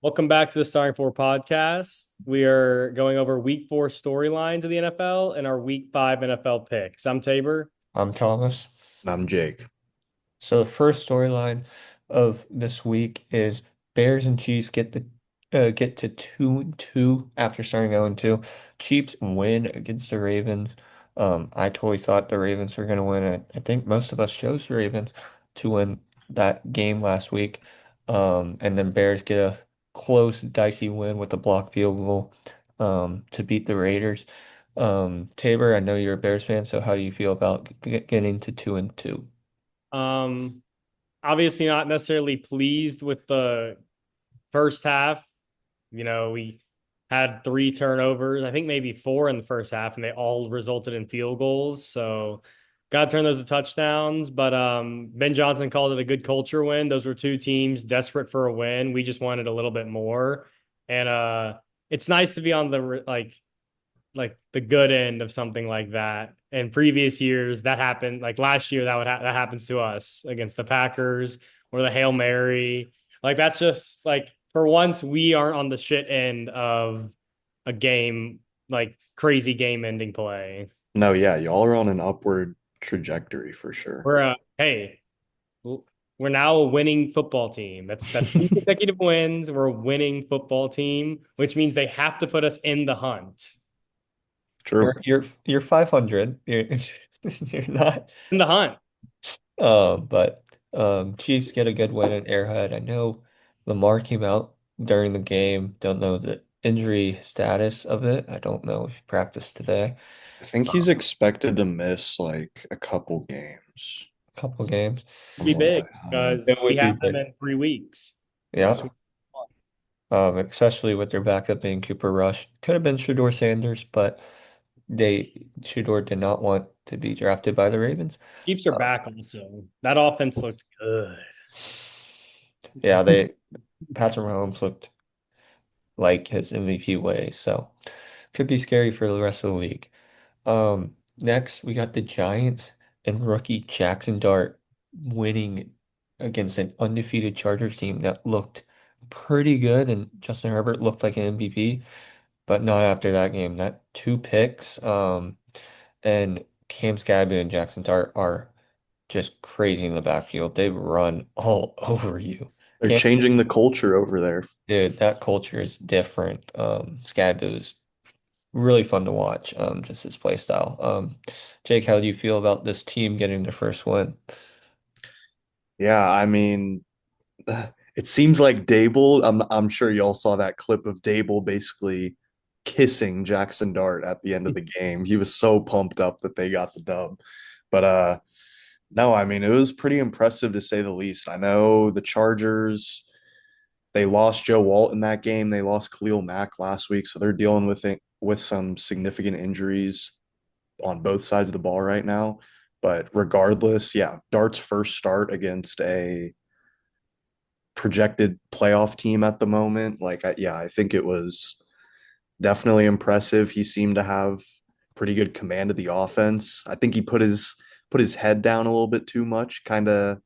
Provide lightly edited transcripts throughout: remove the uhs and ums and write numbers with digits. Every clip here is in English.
Welcome back to the Starting Four podcast. We are going over week four storylines of the NFL and our week five NFL picks. I'm Tabor. I'm Thomas. And I'm Jake. So the first storyline of this week is Bears and Chiefs get to 2-2 after starting 0-2. Chiefs win against the Ravens. I totally thought the Ravens were going to win it. I think most of us chose the Ravens to win that game last week. And then Bears get a close, dicey win with a blocked field goal to beat the Raiders. Tabor, I know you're a Bears fan, so how do you feel about getting to 2-2? Um, Obviously not necessarily pleased with the first half. We had three turnovers, I think maybe four in the first half, and they all resulted in field goals. So got to turn those to touchdowns. But Ben Johnson called it a good culture win. Those were two teams desperate for a win. We just wanted a little bit more. And it's nice to be on the like the good end of something like that. In previous years, that happened. Like last year, that happens to us against the Packers or the Hail Mary. Like that's just like for once we aren't on the shit end of a game, like crazy game ending play. No, yeah, y'all are on an upward trajectory for sure. We're hey, we're now a winning football team. That's two consecutive wins. We're a winning football team, which means they have to put us in the hunt. True. You're 500. You're not. In the hunt. But Chiefs get a good win at Arrowhead. I know Lamar came out during the game. Don't know the injury status of it. I don't know if he practiced today. I think he's expected to miss like a couple games A couple games. from Be what big I heard. It because we would be have them big. in 3 weeks. Yeah. Especially with their backup being Cooper Rush. Could have been Shador Sanders, but Shador did not want to be drafted by the Ravens. Chiefs are Uh, back also. That offense looked good. yeah, Patrick Mahomes looked like his MVP way, so could be scary for the rest of the league. Next we got the Giants and rookie Jackson Dart winning against an undefeated Chargers team that looked pretty good, and Justin Herbert looked like an MVP, but not after that game. That two picks, and Cam Scabby and Jackson Dart are just crazy in the backfield. They run all over you. They're Cam, changing the culture over there. dude, that culture is different. Scabby really fun to watch. Just his play style. Jake, how do you feel about this team getting their first win? Yeah, I mean, it seems like Dable. I'm sure y'all saw that clip of Dable basically kissing Jackson Dart at the end of the game. He was so pumped up that they got the dub. But no, I mean, it was pretty impressive to say the least. I know the Chargers, they lost Joe Walt in that game. They lost Khalil Mack last week, so they're dealing with it with some significant injuries on both sides of the ball right now. But regardless, yeah, Dart's first start against a projected playoff team at the moment, like yeah, I think it was definitely impressive. He seemed to have pretty good command of the offense. I think he put his head down a little bit too much, kind of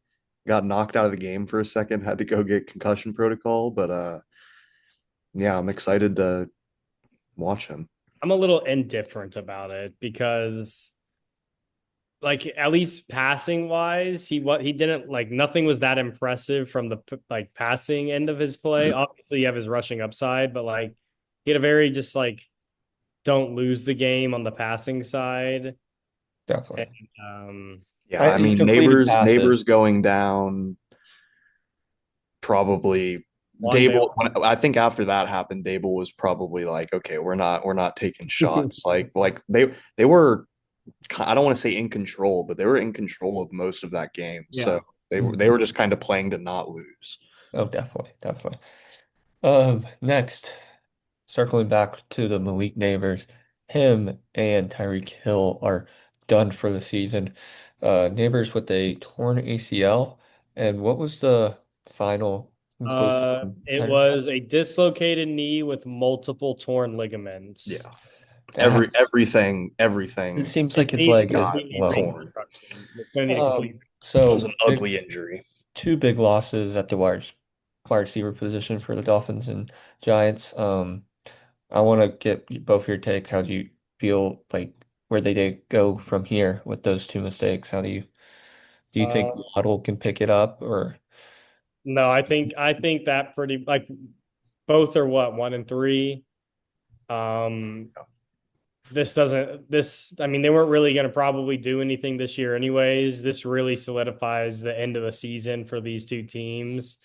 got knocked out of the game for a second, had to go get concussion protocol, but yeah, I'm excited to watch him. I'm a little indifferent about it because like at least passing wise, he didn't like nothing was that impressive from the like passing end of his play. Obviously, you have his rushing upside, but like he had a very just like don't lose the game on the passing side. And, Definitely. um Yeah, I He mean completed neighbors passes. going down probably one bail. Dable. I think after that happened, Dable was probably like, okay, we're not taking shots. Like they were, I don't want to say in control, but they were in control of most of that game. So Yeah. they were just kind of playing to not lose. Oh, definitely, definitely. Next, circling back to the Malik neighbors, him and Tyreek Hill are done for the season. Neighbors with a torn ACL, and what was the final conclusion on It Tyreek? was a dislocated knee with multiple torn ligaments. Yeah, That it everything seems like It his needs leg is got complete blown. torn. reconstruction. It's going to need a complete. It was So an ugly injury. two big losses at the wires. wide receiver position for the Dolphins and Giants. I want to get both your takes. How do you feel like where they did go from here with those two mistakes? Do you think Uh, Waddle can pick it up or no, I think that pretty like both are what 1 and 3. Um, this doesn't this I mean they weren't really going to probably do anything this year anyways. This really solidifies the end of the season for these two teams.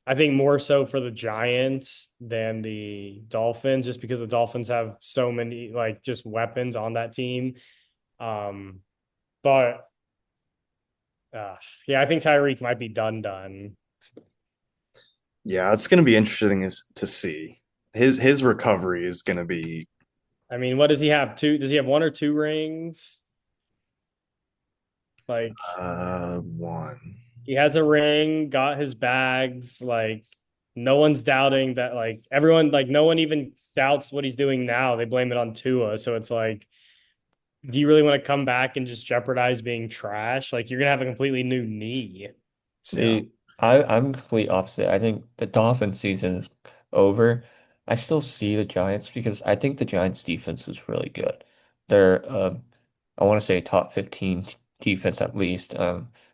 I think more so for the Giants than the Dolphins, just because the Dolphins have so many like just weapons on that team. Um, but yeah, I think Tyreek might be done. Yeah, it's going to be interesting is to see. His recovery is going to be I mean, what does he have? Two? Does he have 1 or 2 rings? Like one. he has a ring, got his bags. Like no one's doubting that. Like everyone, like no one even doubts what he's doing now. They blame it on Tua. So it's like, do you really want to come back and just jeopardize being trash? Like you're gonna have a completely new knee. Yeah. see, I'm complete opposite. I think the Dolphins season is over. I still see the Giants because I think the Giants defense is really good. They're I want to say top 15 defense at least.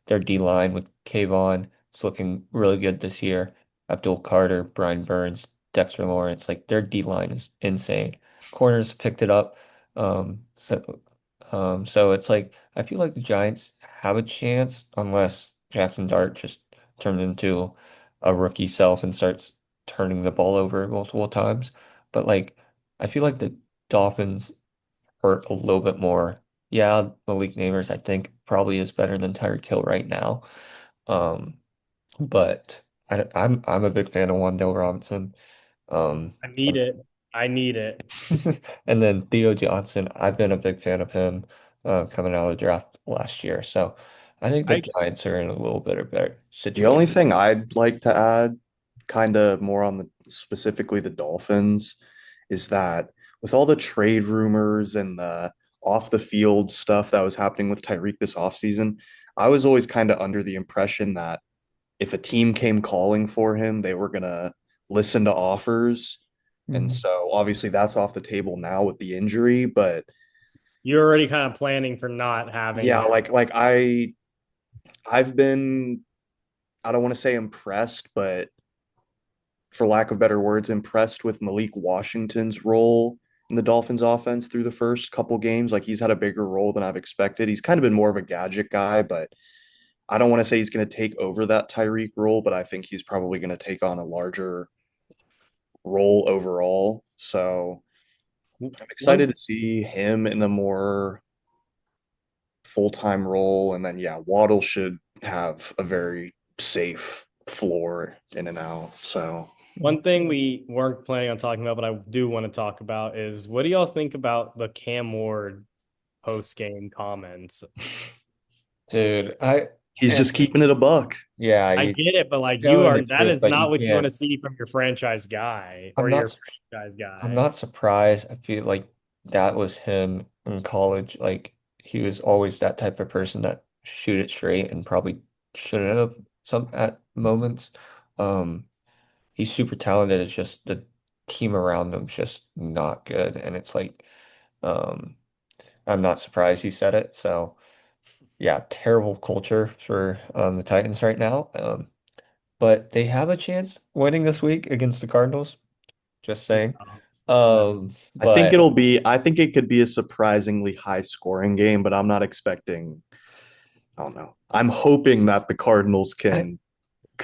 Their D line with Kayvon is looking really good this year. Abdul Carter, Brian Burns, Dexter Lawrence, like their D line is insane. Corners picked it up. So it's like I feel like the Giants have a chance unless Jackson Dart just turns into a rookie self and starts turning the ball over multiple times. But like I feel like the Dolphins hurt a little bit more. Yeah, Malik Neighbors I think probably is better than Tyreek Hill right now. Um, but I'm a big fan of Wandale Robinson. Um, I need it. I need it. and then Theo Johnson, I've been a big fan of him coming out of the draft last year. So I think the I Giants are in a little bit of better The only situation. thing I'd like to add, kind of more on the specifically the Dolphins, is that with all the trade rumors and the off the field stuff that was happening with Tyreek this offseason, I was always kind of under the impression that if a team came calling for him, they were gonna listen to offers. And Mhm. so obviously that's off the table now with the injury, but you're already kind of planning for not having yeah, him. I've been, I don't want to say impressed, but for lack of better words, impressed with Malik Washington's role in the Dolphins offense through the first couple games. Like he's had a bigger role than I've expected. He's kind of been more of a gadget guy, but I don't want to say he's going to take over that Tyreek role, but I think he's probably going to take on a larger role overall. So I'm excited One to see him in a more full-time role. And then, yeah, Waddle should have a very safe floor in and out. So one thing we weren't planning on talking about, but I do want to talk about is what do y'all think about the Cam Ward post game comments? Dude, he's eh, just keeping it a buck. yeah, I you get it, but like you telling are the that truth, is but not you what you want can't. to see from your franchise guy I'm or your not franchise I'm guy. not surprised. I feel like that was him in college. Like he was always that type of person that shoot it straight and probably shouldn't have some at moments. Um, he's super talented. It's just the team around him's just not good. And it's like, um, I'm not surprised he said it. So yeah, terrible culture for the Titans right now. But they have a chance winning this week against the Cardinals. Just saying. No. But I think it could be a surprisingly high scoring game, but I'm not expecting, I don't know. I'm hoping that the Cardinals I, can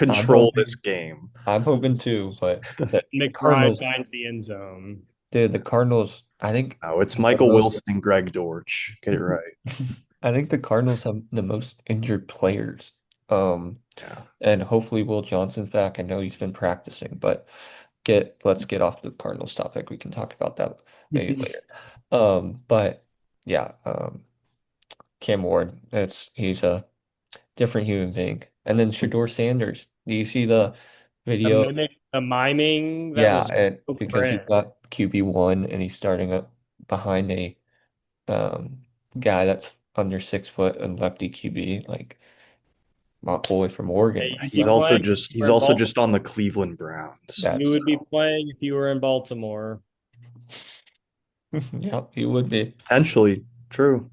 I'm control this hoping game. I'm hoping too, but the McBride Cardinals, finds the end zone. dude, the Cardinals, I think No, it's the Michael most Wilson and Greg Dortch. Get it right. I think the Cardinals have the most injured players. Um, Yeah. and hopefully Will Johnson's back. I know he's been practicing, but let's get off the Cardinals topic. We can talk about that maybe later. But yeah, Cam Ward, he's a different human being. And then Shador Sanders. Do you see the The video? mimic, the miming that Yeah, was and so because he's cringe. got QB1 and he's starting up behind a um guy that's under 6 foot and lefty QB, like my boy from Yeah, Oregon. you'd He's be also playing if just you he's were in also Baltimore. just on the Cleveland Browns. You That's would be So playing if you were in Baltimore. yep, he would be. potentially true.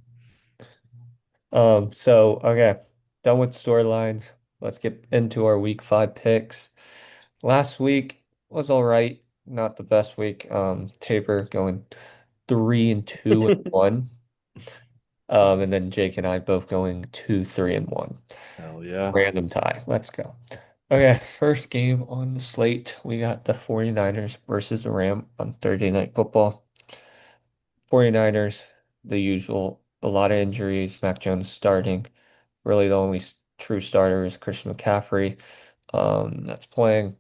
So okay, done with storylines. Let's get into our week 5 picks. Last week was all right, not the best week. Tabor going 3-2-1. And then Jake and I both going 2-3-1. Hell yeah. Random tie. Let's go. Okay, first game on the slate. We got the 49ers versus the Ram on Thursday Night Football. 49ers, the usual, a lot of injuries. Mac Jones starting. Really, the only true starter is Christian McCaffrey. That's playing.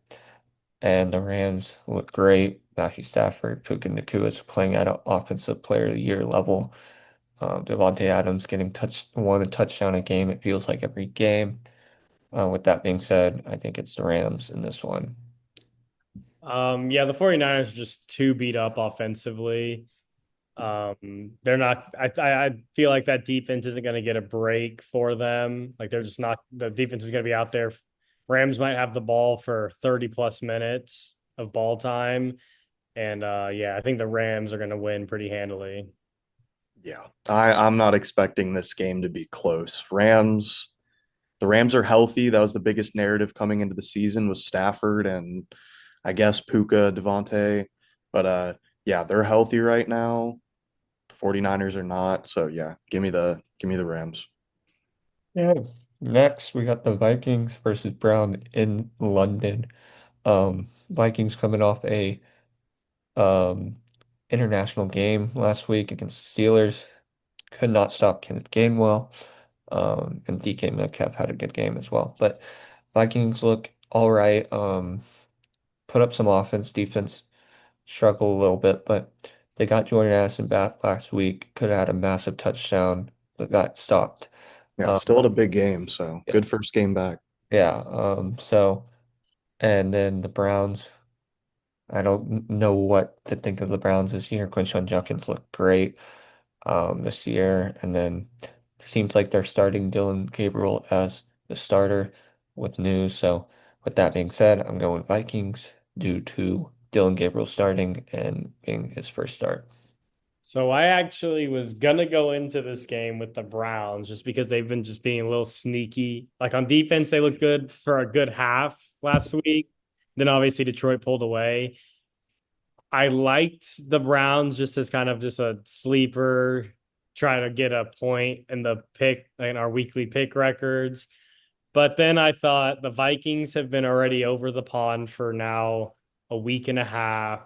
And the Rams look great. Matthew Stafford, Puka Nacua is playing at an offensive player of the year level. Devontae Adams getting a touchdown a game. It feels like every game. With that being said, I think it's the Rams in this one. Yeah, the 49ers are just too beat up offensively. They're not. I feel like that defense isn't going to get a break for them. Like they're just not. The defense is going to be out there. Rams might have the ball for 30 plus minutes of ball time, and yeah, I think the Rams are going to win pretty handily. Yeah. I'm not expecting this game to be close. The Rams are healthy. That was the biggest narrative coming into the season was Stafford and I guess Puka, Devontae. But yeah, they're healthy right now. The 49ers are not. So yeah, give me the Rams. Yeah. Next, we got the Vikings versus Brown in London. Vikings coming off a um, international game last week against the Steelers. Could not stop Kenneth Gainwell. And DK Metcalf had a good game as well. But Vikings look all right. Put up some offense, defense struggled a little bit, but they got Jordan Addison back last week. Could have had a massive touchdown, but got stopped. Yeah, Um, still had a big game. So yeah, good first game back. yeah. And then the Browns. I don't know what to think of the Browns this year. Quinshon Judkins looked great this year, and then seems like they're starting Dylan Gabriel as the starter with news. So, with that being said, I'm going Vikings due to Dylan Gabriel starting and being his first start. So I actually was gonna go into this game with the Browns just because they've been just being a little sneaky. Like on defense, they looked good for a good half last week. Then obviously Detroit pulled away. I liked the Browns just as kind of just a sleeper, trying to get a point in the pick in our weekly pick records. But then I thought the Vikings have been already over the pond for now a week and a half.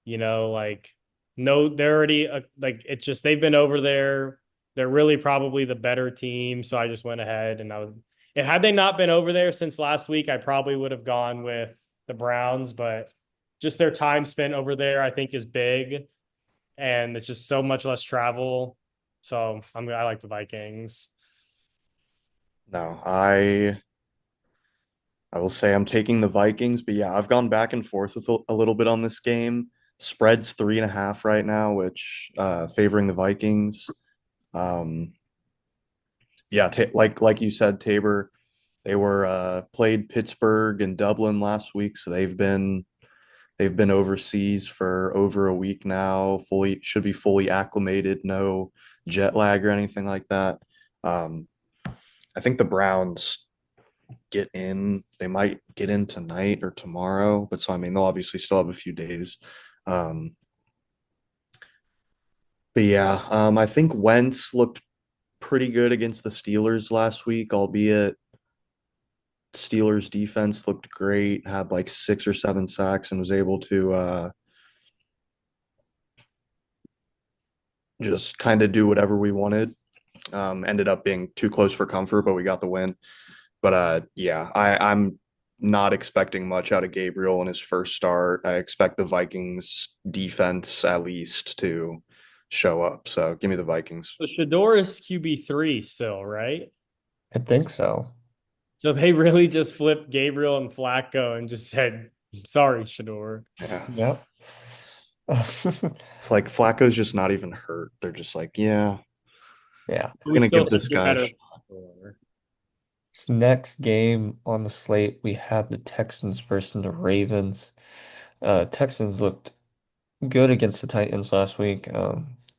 Like no, they're already like it's just they've been over there. They're really probably the better team. So I just went ahead and I would. And had they not been over there since last week, I probably would have gone with the Browns. But just their time spent over there, I think, is big, and it's just so much less travel. So I like the Vikings. No, I will say I'm taking the Vikings, but yeah, I've gone back and forth with a little bit on this game. Spread's 3.5 right now, which favoring the Vikings. Um, yeah, like you said, Tabor, they were played Pittsburgh and Dublin last week, so they've been overseas for over a week now. Should be fully acclimated, no jet lag or anything like that. Um, I think the Browns get in. They might get in tonight or tomorrow, but so I mean they'll obviously still have a few days. Um, but yeah, I think Wentz looked pretty good against the Steelers last week, albeit Steelers defense looked great, had like 6 or 7 sacks, and was able to just kind of do whatever we wanted. Ended up being too close for comfort, but we got the win. But yeah, I'm not expecting much out of Gabriel in his first start. I expect the Vikings defense at least to show up. So give me the Vikings. So Shador is QB3 still, right? I think so. So they really just flipped Gabriel and Flacco and just said, "Sorry, Shador." Yeah. Yep. It's like Flacco's just not even hurt. They're just like, yeah, Yeah. we're We gonna still give think this you're guy a better shot. than Shador. This next game on the slate, we have the Texans versus the Ravens. Texans looked good against the Titans last week.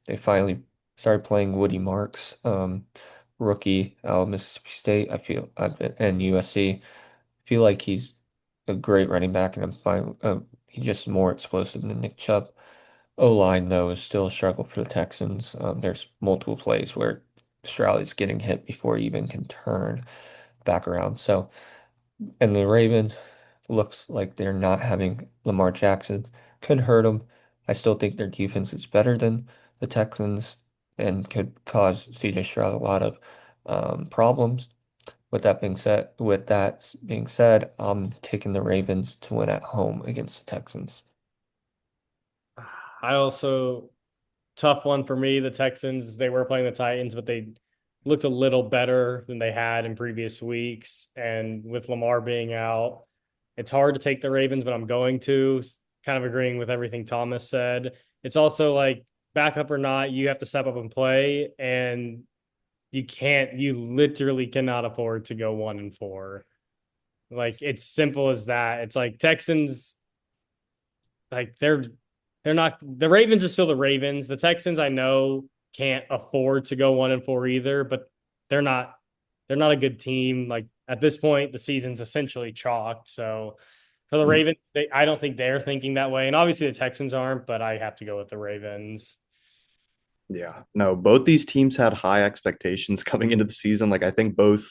They finally started playing Woody Marks, rookie out of Mississippi State. And USC. I feel like he's a great running back, and I'm fine. He's just more explosive than Nick Chubb. O-line, though, is still a struggle for the Texans. There's multiple plays where Stroud is getting hit before he even can turn back around. So, and the Ravens looks like they're not having Lamar Jackson. Could hurt them. I still think their defense is better than the Texans and could cause CJ Stroud a lot of problems. With that being said, I'm taking the Ravens to win at home against the Texans. I also tough one for me. The Texans, they were playing the Titans, but they looked a little better than they had in previous weeks. And with Lamar being out, it's hard to take the Ravens, but I'm going to. Kind of agreeing with everything Thomas said. It's also like backup or not, you have to step up and play, and you literally cannot afford to go 1-4. Like it's simple as that. It's like Texans, like they're not the Ravens are still the Ravens. The Texans I know can't afford to go 1-4 either, but they're not they're not a good team. Like at this point, the season's essentially chalked. So for the Ravens, I don't think they're thinking that way. And obviously the Texans aren't, but I have to go with the Ravens. Yeah, no, both these teams had high expectations coming into the season. Like I think both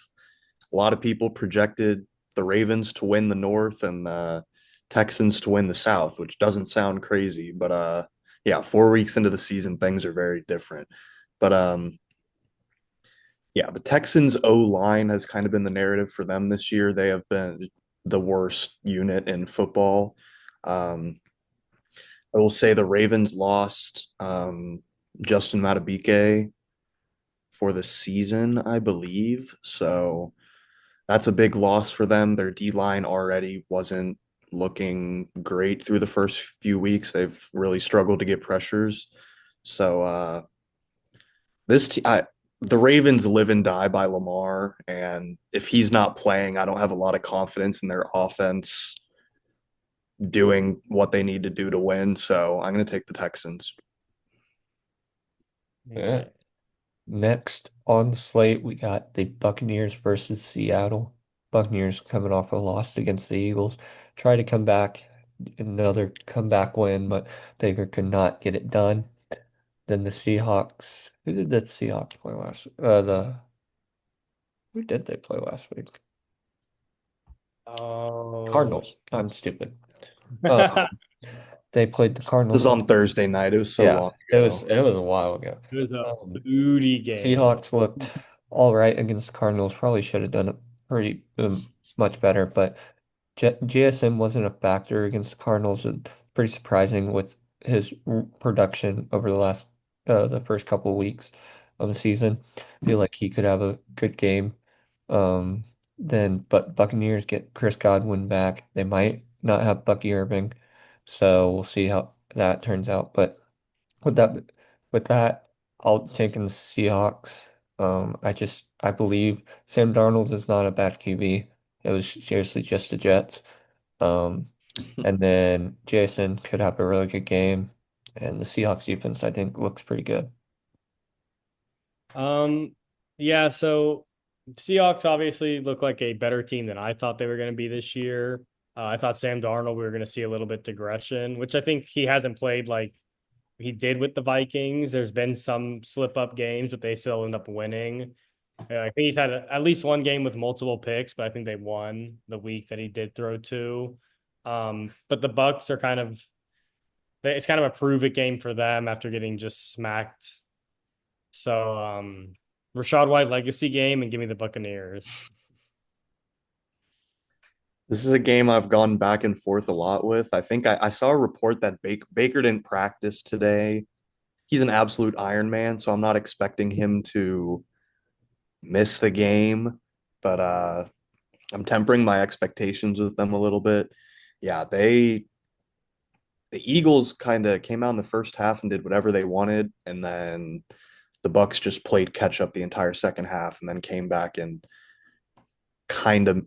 a lot of people projected the Ravens to win the North and the Texans to win the South, which doesn't sound crazy, but yeah, 4 weeks into the season, things are very different. But yeah, the Texans O line has kind of been the narrative for them this year. They have been the worst unit in football. Um, I will say the Ravens lost Justin Matabike for the season, I believe. So that's a big loss for them. Their D line already wasn't looking great through the first few weeks. They've really struggled to get pressures. So this t- I, the Ravens live and die by Lamar, and if he's not playing, I don't have a lot of confidence in their offense doing what they need to do to win. So I'm going to take the Texans. Yeah. Okay. Next on the slate, we got the Buccaneers versus Seattle. Buccaneers coming off a loss against the Eagles. Try to come back, another comeback win, but Baker could not get it done. Then the Seahawks. Who did the Seahawks play last? Who did they play last week? Oh. Cardinals. I'm stupid. Uh, they played the It was Cardinals. on Thursday night. It was so Yeah, long it was ago. it was a while ago. It was a Um, booty game. Seahawks looked all right against the Cardinals. Probably should have done it pretty much better, but JSM wasn't a factor against the Cardinals. And pretty surprising with his production over the first couple of weeks of the season. Feel like he could have a good game. Um, but Buccaneers get Chris Godwin back. They might not have Bucky Irving, so we'll see how that turns out. But with that, with that, I'll take in the Seahawks. I believe Sam Darnold is not a bad QB. It was seriously just the Jets. Um, and then Jason could have a really good game, and the Seahawks defense I think looks pretty good. Um, yeah, so Seahawks obviously look like a better team than I thought they were going to be this year. I thought Sam Darnold, we were going to see a little bit digression, which I think he hasn't played like he did with the Vikings. There's been some slip up games, but they still end up winning. I think he's had at least one game with multiple picks, but I think they won the week that he did throw two. But the Bucks are it's kind of a prove it game for them after getting just smacked. So Rashad White legacy game and give me the Buccaneers. This is a game I've gone back and forth a lot with. I think I saw a report that Baker didn't practice today. He's an absolute Iron Man, so I'm not expecting him to miss the game, but I'm tempering my expectations with them a little bit. Yeah, the Eagles kind of came out in the first half and did whatever they wanted, and then the Bucks just played catch up the entire second half and then came back and kind of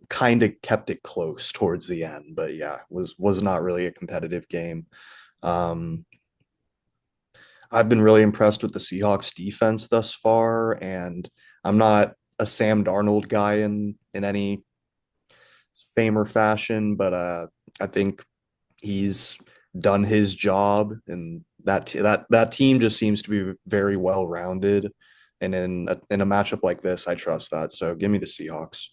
kept it close towards the end, but yeah, was not really a competitive game. Um, I've been really impressed with the Seahawks defense thus far, and I'm not a Sam Darnold guy in any fame or fashion, but I think he's done his job, and that team just seems to be very well rounded. And in a matchup like this, I trust that. So give me the Seahawks.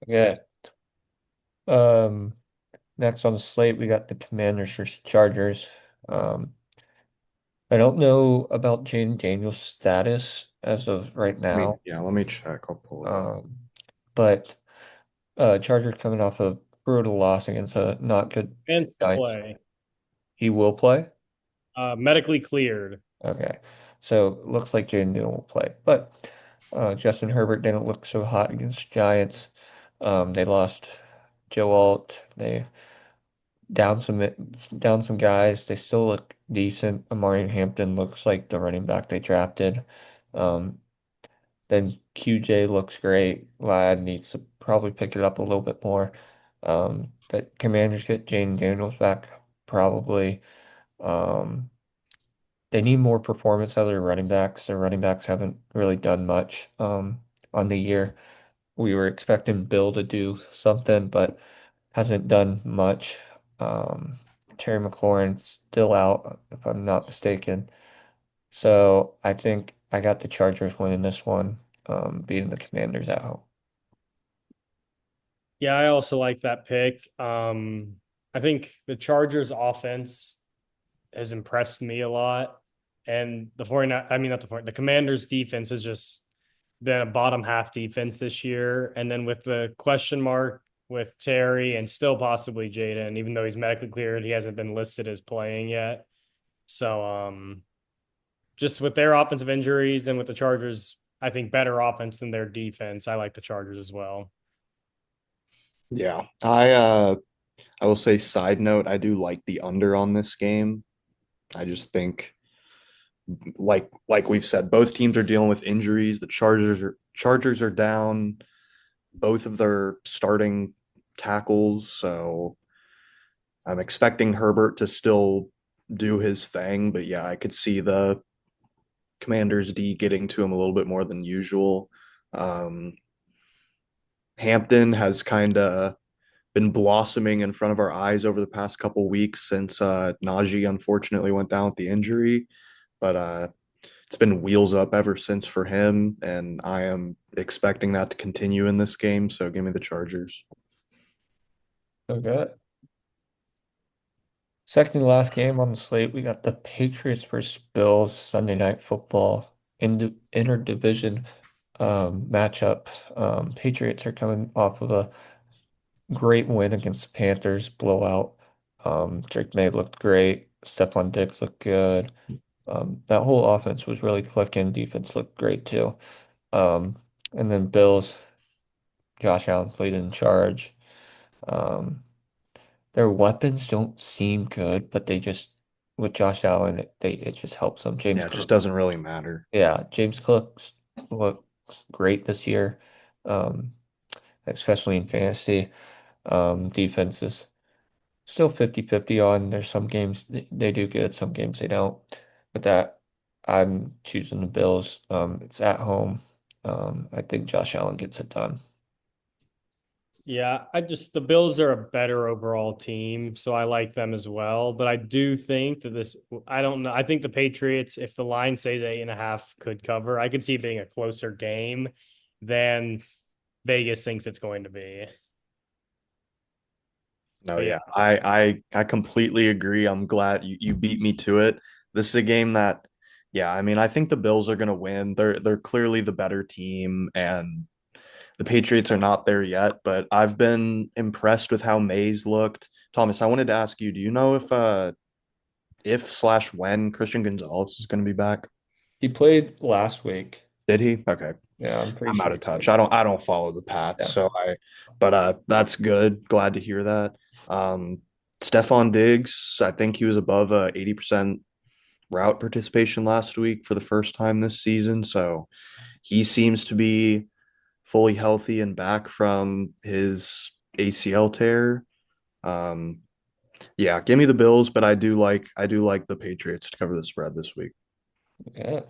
Yeah. Um, Next on the slate, we got the Commanders versus Chargers. Um, I don't know about Jaden Daniels' status as of right now. Let me check. I'll pull it up. Um, but Chargers coming off a brutal loss against a not good Chance to Giants. play. He will play. Medically cleared. Okay. So it looks like Jaden Daniels will play. But Justin Herbert didn't look so hot against Giants. They lost Joe Alt. They down some down some guys. They still look decent. Amari Hampton looks like the running back they drafted. Um, then QJ looks great. Lad needs to probably pick it up a little bit more. But Commanders get Jane Daniels back probably. Um, they need more performance out of their running backs. Their running backs haven't really done much on the year. We were expecting Bill to do something, but hasn't done much. Um, Terry McLaurin's still out, if I'm not mistaken. So I think I got the Chargers winning this one, beating the Commanders at home. Yeah, I also like that pick. I think the Chargers offense has impressed me a lot. And the 49, I mean, not the 49, the Commanders defense has just been a bottom half defense this year. And then with the question mark with Terry and still possibly Jaden, even though he's medically cleared, he hasn't been listed as playing yet. So, just with their offensive injuries and with the Chargers, I think better offense than their defense. I like the Chargers as well. Yeah, I will say side note, I do like the under on this game. I just think like we've said, both teams are dealing with injuries. The Chargers are down both of their starting tackles, so I'm expecting Herbert to still do his thing, but yeah, I could see the Commanders D getting to him a little bit more than usual. Um, Hampton has kind of been blossoming in front of our eyes over the past couple weeks since Najee unfortunately went down with the injury, but it's been wheels up ever since for him, and I am expecting that to continue in this game. So give me the Chargers. Okay. Second to last game on the slate, we got the Patriots versus Bills Sunday Night Football interdivision matchup. Patriots are coming off of a great win against the Panthers, blowout. Drake May looked great. Stephon Diggs looked good. That whole offense was really clicking. Defense looked great too. Um, and then Bills, Josh Allen leading in charge. Um, their weapons don't seem good, but they just with Josh Allen, it just helps them. Yeah, it just doesn't really matter. Yeah, James Cook looks great this year, um, especially in fantasy. Defense is still 50-50 on. There's some games they do good, some games they don't. But that I'm choosing the Bills. It's at home. I think Josh Allen gets it done. Yeah, the Bills are a better overall team, so I like them as well. But I do think that I don't know. I think the Patriots, if the line stays 8.5, could cover. I could see it being a closer game than Vegas thinks it's going to be. No, But yeah, yeah, I completely agree. I'm glad you beat me to it. This is a game that, yeah, I mean, I think the Bills are going to win. They're clearly the better team, and the Patriots are not there yet. But I've been impressed with how Mays looked. Thomas, I wanted to ask you, do you know if slash when Christian Gonzalez is going to be back? He played last week. Did he? Okay. Yeah, I'm pretty I'm sure out he of touch. played. I don't follow the Pats, Yeah. so but that's good. Glad to hear that. Um Stephon Diggs, I think he was above 80% route participation last week for the first time this season, so he seems to be fully healthy and back from his ACL tear. Um, yeah, give me the Bills, but I do like the Patriots to cover the spread this week. Yeah.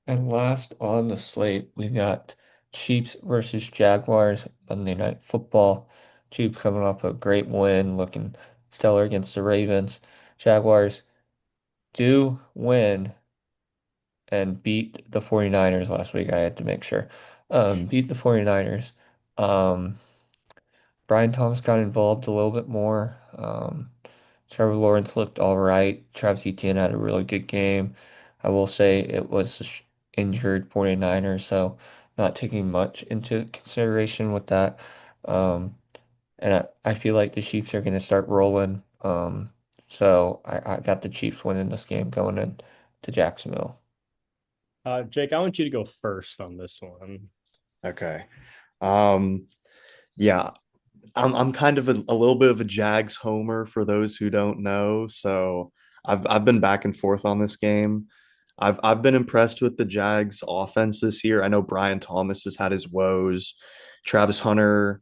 And last on the slate, we got Chiefs versus Jaguars Monday Night Football. Chiefs coming off a great win, looking stellar against the Ravens. Jaguars do win and beat the 49ers last week. I had to make sure. Beat the 49ers. Um, Brian Thomas got involved a little bit more. Trevor Lawrence looked all right. Travis Etienne had a really good game. I will say it was a injured 49ers, so not taking much into consideration with that. Um, and I feel like the Chiefs are going to start rolling. So I got the Chiefs winning this game going in to Jacksonville. Jake, I want you to go first on this one. Okay. Um, yeah, I'm kind of a little bit of a Jags homer for those who don't know. So I've been back and forth on this game. I've been impressed with the Jags offense this year. I know Brian Thomas has had his woes. Travis Hunter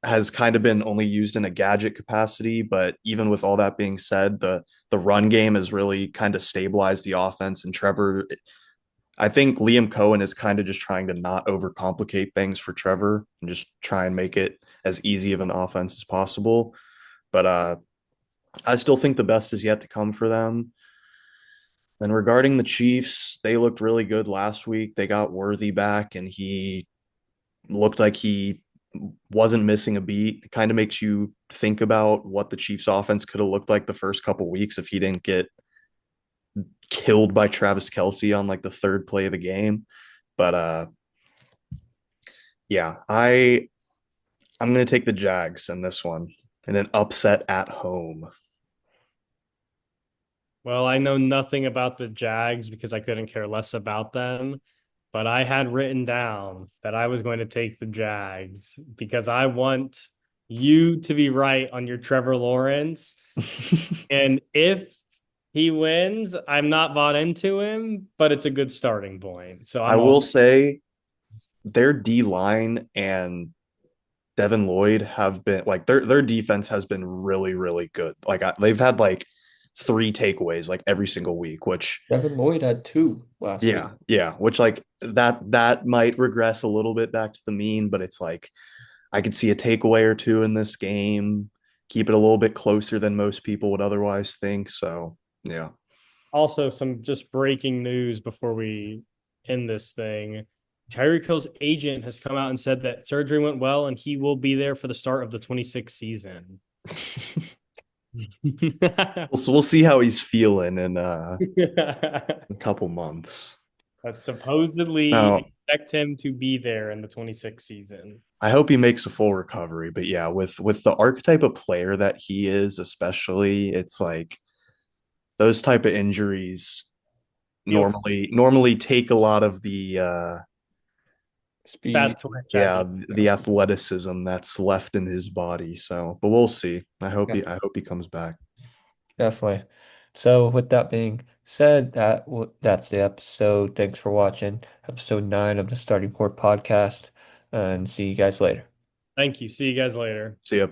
has kind of been only used in a gadget capacity, but even with all that being said, the run game has really kind of stabilized the offense. And Trevor, I think Liam Cohen is kind of just trying to not overcomplicate things for Trevor and just try and make it as easy of an offense as possible. But I still think the best is yet to come for them. Then regarding the Chiefs, they looked really good last week. They got Worthy back, and he looked like he wasn't missing a beat. It kind of makes you think about what the Chiefs offense could have looked like the first couple weeks if he didn't get killed by Travis Kelsey on like the third play of the game. But yeah, I'm gonna take the Jags in this one and an upset at home. Well, I know nothing about the Jags because I couldn't care less about them, but I had written down that I was going to take the Jags because I want you to be right on your Trevor Lawrence. And if he wins, I'm not bought into him, but it's a good starting point. So I I'm will also say their D line and Devin Lloyd have been like their defense has been really really good. Like they've had like three takeaways like every single week, which Devin Lloyd had two last week. yeah, which like that might regress a little bit back to the mean, but it's like I could see a takeaway or two in this game, keep it a little bit closer than most people would otherwise think. So yeah. also some just breaking news before we end this thing. Tyreek Hill's agent has come out and said that surgery went well and he will be there for the start of the 26th season. We'll see how he's feeling in a couple months. But supposedly Now, expect him to be there in the 26th season. I hope he makes a full recovery, but yeah, with the archetype of player that he is, especially, it's like those type of injuries He'll normally take a lot of the Speed. fast twitch out yeah, of the athleticism that's left in his body. So, but we'll see. Yeah, I hope he comes back. definitely. So with that being said, that's the episode. Thanks for watching episode 9 of the Starting Port podcast, and see you guys later. Thank you. See you guys later. See ya.